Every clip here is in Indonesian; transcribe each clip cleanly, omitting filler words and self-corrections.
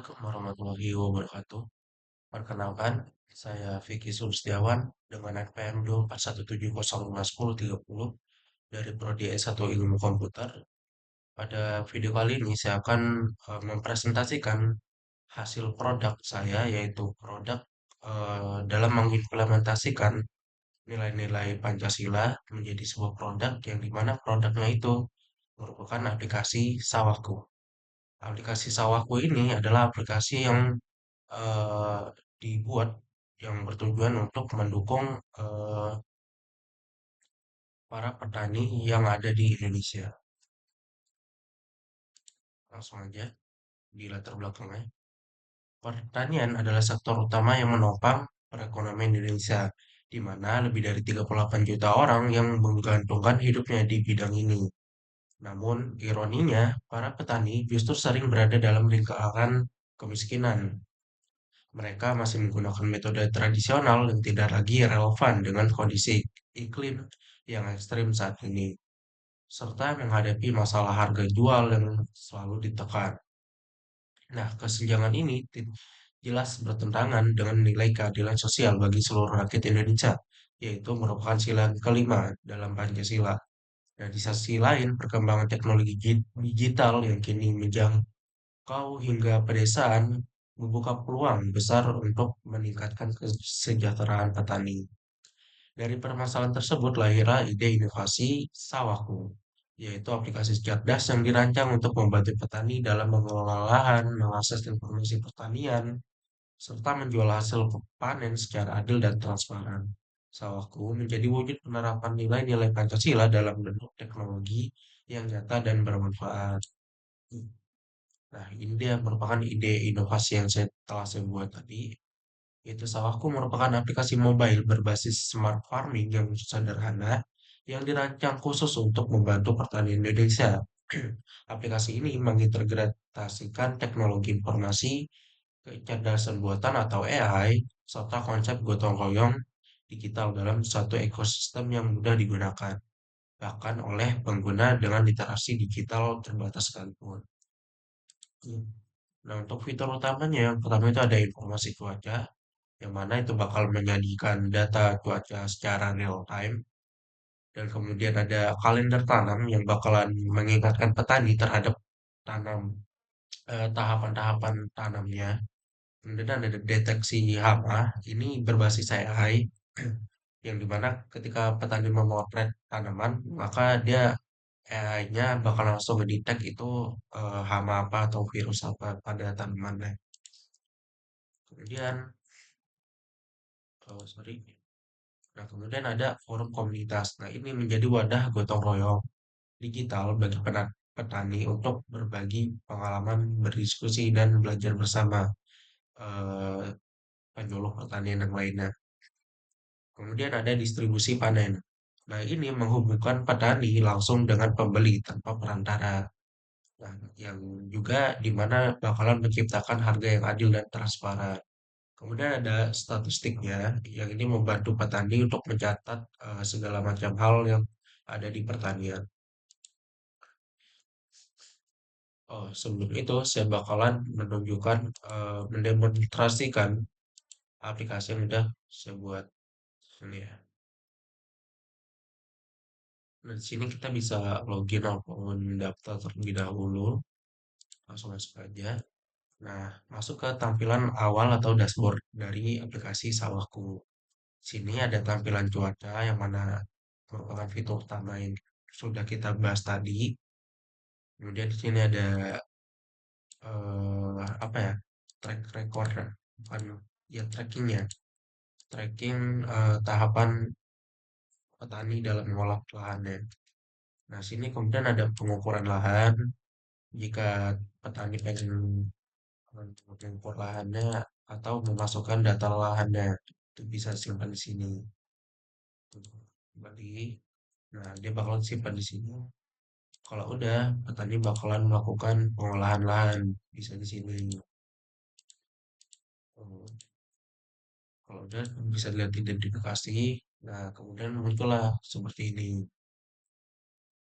Assalamualaikum warahmatullahi wabarakatuh. Perkenalkan, saya Vicky Sulistiawan dengan NPM 241705030 dari Prodi S1 Ilmu Komputer. Pada video kali ini saya akan mempresentasikan hasil produk saya, yaitu produk dalam mengimplementasikan nilai-nilai Pancasila menjadi sebuah produk yang dimana produknya itu merupakan aplikasi Sawahku. Aplikasi Sawahku ini adalah aplikasi yang eh, dibuat yang bertujuan untuk mendukung eh, para petani yang ada di Indonesia. Langsung aja di latar belakangnya. Pertanian adalah sektor utama yang menopang perekonomian Indonesia, di mana lebih dari 38 juta orang yang menggantungkan hidupnya di bidang ini. Namun, ironinya, para petani justru sering berada dalam lingkaran kemiskinan. Mereka masih menggunakan metode tradisional yang tidak lagi relevan dengan kondisi iklim yang ekstrim saat ini, serta menghadapi masalah harga jual yang selalu ditekan. Nah, kesenjangan ini jelas bertentangan dengan nilai keadilan sosial bagi seluruh rakyat Indonesia, yaitu merupakan sila kelima dalam Pancasila. Dan di sisi lain, perkembangan teknologi digital yang kini menjangkau hingga pedesaan membuka peluang besar untuk meningkatkan kesejahteraan petani. Dari permasalahan tersebut lahirlah ide inovasi Sawahku, yaitu aplikasi cerdas yang dirancang untuk membantu petani dalam mengelola lahan, mengakses informasi pertanian, serta menjual hasil panen secara adil dan transparan. Sawahku menjadi wujud penerapan nilai-nilai Pancasila dalam bentuk teknologi yang nyata dan bermanfaat. Nah, ini dia merupakan ide inovasi yang telah saya buat tadi. Itu Sawahku merupakan aplikasi mobile berbasis smart farming yang sederhana yang dirancang khusus untuk membantu petani Indonesia. Aplikasi ini mengintegrasikan teknologi informasi, kecerdasan buatan atau AI, serta konsep gotong royong digital dalam satu ekosistem yang mudah digunakan, bahkan oleh pengguna dengan literasi digital terbatas sekalipun. Nah, untuk fitur utamanya yang pertama itu ada informasi cuaca, yang mana itu bakal menyajikan data cuaca secara real time, dan kemudian ada kalender tanam yang bakalan mengingatkan petani terhadap tanam tahapan-tahapan tanamnya. Kemudian ada deteksi hama, ini berbasis AI, yang dimana ketika petani memotret tanaman, maka dia AI-nya bakal langsung ngedetect itu hama apa atau virus apa pada tanamannya. Kemudian, sorry, nah, kemudian ada forum komunitas. Nah, ini menjadi wadah gotong royong digital bagi petani untuk berbagi pengalaman, berdiskusi, dan belajar bersama eh, penyuluh pertanian yang lainnya. Kemudian ada distribusi panen. Nah, ini menghubungkan petani langsung dengan pembeli tanpa perantara. Nah, yang juga di mana bakalan menciptakan harga yang adil dan transparan. Kemudian ada statistiknya yang ini membantu petani untuk mencatat segala macam hal yang ada di pertanian. Oh, sebelum itu saya bakalan menunjukkan, mendemonstrasikan aplikasi yang udah saya buat ini ya. Nah, di sini kita bisa login ataupun daftar terlebih dahulu. Langsung masuk aja. Nah, masuk ke tampilan awal atau dashboard dari aplikasi Sawahku. Sini ada tampilan cuaca yang mana merupakan fitur utama yang sudah kita bahas tadi. Kemudian di sini ada apa ya? Track record, bukan ya trackingnya. Tracking tahapan petani dalam mengolah lahannya. Nah, sini kemudian ada pengukuran lahan. Jika petani pengen mengukur lahannya atau memasukkan data lahannya, itu bisa simpan di sini. Kembali. Nah, dia bakal simpan di sini. Kalau udah, petani bakalan melakukan pengolahan lahan, bisa di sini. Oh, kalau udah bisa lihat identifikasi. Nah, kemudian muncullah seperti ini.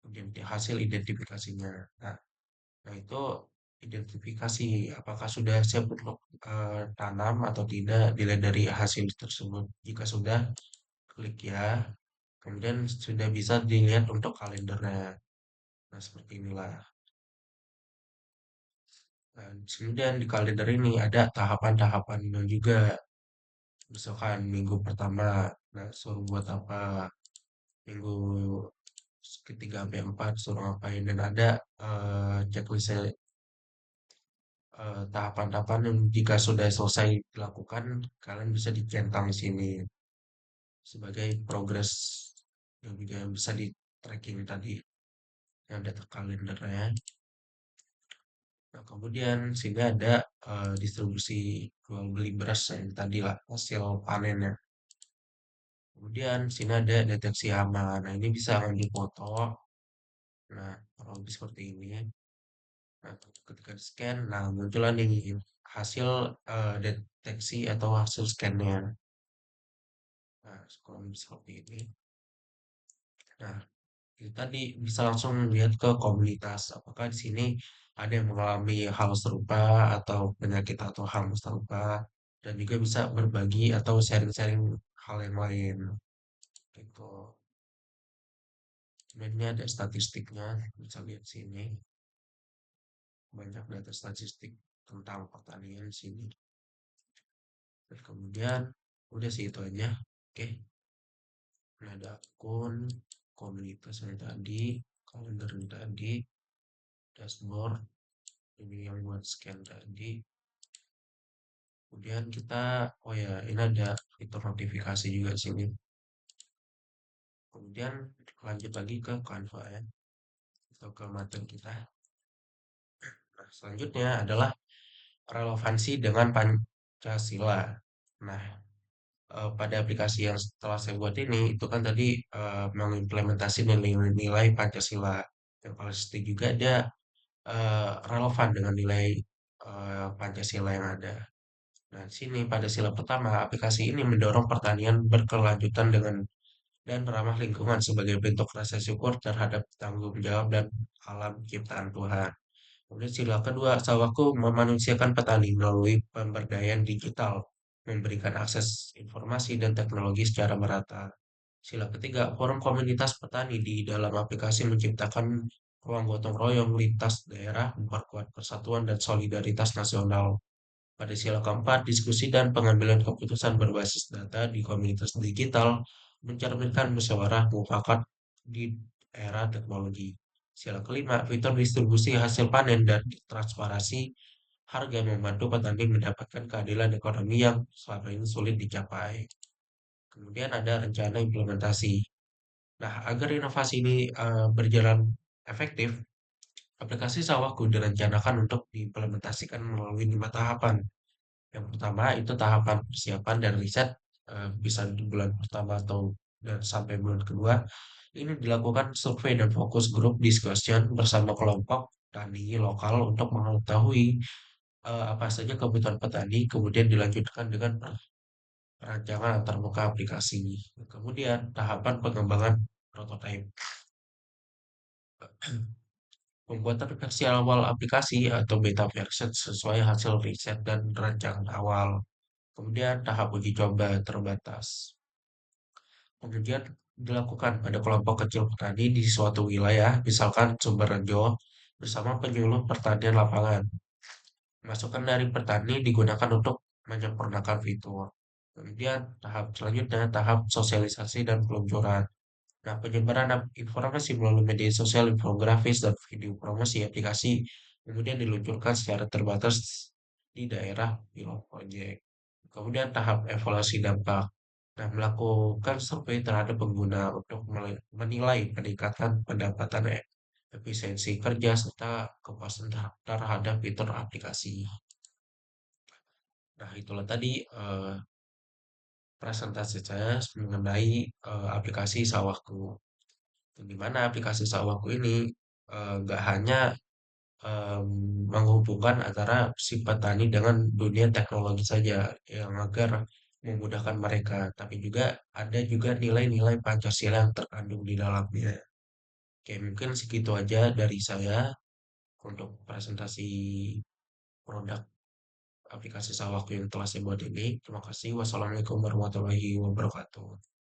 Kemudian hasil identifikasinya. Nah, itu identifikasi apakah sudah siap untuk tanam atau tidak dilihat dari hasil tersebut. Jika sudah, klik ya. Kemudian sudah bisa dilihat untuk kalendernya. Nah, seperti inilah. Dan kemudian di kalender ini ada tahapan-tahapannya juga. Misalkan minggu pertama, nah suruh buat apa? Minggu ketiga sampai empat suruh ngapain? Dan ada checklist tahapan-tahapan yang jika sudah selesai dilakukan, kalian bisa dicentang di sini sebagai progress yang juga bisa di tracking tadi yang data kalendernya. Nah, kemudian sini ada distribusi jual beli beras yang tadi lah hasil panennya. Kemudian sini ada deteksi hama. Nah, ini bisa ambil foto. Nah, kurang lebih seperti ini. Nah, ketika di scan, nah muncullah nih hasil deteksi atau hasil scannya. Nah, kurang lebih seperti ini. Nah, kita tadi bisa langsung lihat ke komunitas. Apakah di sini ada yang mengalami hal serupa atau penyakit atau hal serupa, dan juga bisa berbagi atau sharing-sharing hal yang lain. Gitu. Kemudian ini ada statistiknya, bisa lihat sini. Banyak data statistik tentang pertanian di sini. Dan kemudian udah sih itu aja. Oke, ini ada akun komunitas yang tadi, kalender yang tadi, dashboard ini yang buat scan tadi. Kemudian kita, oh ya, ini ada fitur notifikasi juga di sini. Kemudian lanjut lagi ke Canva ya, atau ke materi kita. Nah, selanjutnya adalah relevansi dengan Pancasila. Nah, pada aplikasi yang setelah saya buat ini, itu kan tadi mengimplementasi nilai-nilai Pancasila. Yang pasti juga dia relevan dengan nilai Pancasila yang ada. Nah, di sini pada sila pertama, aplikasi ini mendorong pertanian berkelanjutan dengan dan ramah lingkungan sebagai bentuk rasa syukur terhadap tanggung jawab dan alam ciptaan Tuhan. Kemudian sila kedua, Sawaku memanusiakan petani melalui pemberdayaan digital, memberikan akses informasi dan teknologi secara merata. Sila ketiga, forum komunitas petani di dalam aplikasi menciptakan ruang gotong royong lintas daerah, memperkuat persatuan dan solidaritas nasional. Pada sila keempat, diskusi dan pengambilan keputusan berbasis data di komunitas digital mencerminkan musyawarah mufakat di era teknologi. Sila kelima, fitur distribusi hasil panen dan transparansi harga membantu petani mendapatkan keadilan ekonomi yang selama ini sulit dicapai. Kemudian ada rencana implementasi. Nah, agar inovasi ini berjalan efektif, aplikasi Sawahku direncanakan untuk diimplementasikan melalui 5 tahapan. Yang pertama itu tahapan persiapan dan riset, bisa di bulan pertama atau dan sampai bulan kedua. Ini dilakukan survei dan fokus group discussion bersama kelompok tani lokal untuk mengetahui apa saja kebutuhan petani, kemudian dilanjutkan dengan perancangan antarmuka aplikasi. Kemudian tahapan pengembangan prototipe. Pembuatan versi awal aplikasi atau beta version sesuai hasil riset dan rancangan awal. Kemudian tahap uji coba terbatas. Kemudian dilakukan pada kelompok kecil petani di suatu wilayah, misalkan Sumberjo, bersama penyuluh pertanian lapangan. Masukan dari petani digunakan untuk menyempurnakan fitur. Kemudian tahap selanjutnya, tahap sosialisasi dan peluncuran. Nah, penyebaran informasi melalui media sosial, infografis, dan video promosi aplikasi kemudian diluncurkan secara terbatas di daerah pilot project. Kemudian tahap evaluasi dampak. Nah, melakukan survei terhadap pengguna untuk menilai peningkatan pendapatan efisiensi kerja serta kepuasan terhadap fitur aplikasi. Nah, itulah tadi presentasi saya mengenai aplikasi Sawahku. Di mana aplikasi Sawahku ini nggak hanya em, menghubungkan antara si petani dengan dunia teknologi saja yang agar memudahkan mereka, tapi juga ada juga nilai-nilai Pancasila yang terkandung di dalamnya. Oke, mungkin segitu aja dari saya. untuk presentasi produk aplikasi Sawaktu yang telah saya buat ini. Terima kasih. Wassalamualaikum warahmatullahi wabarakatuh.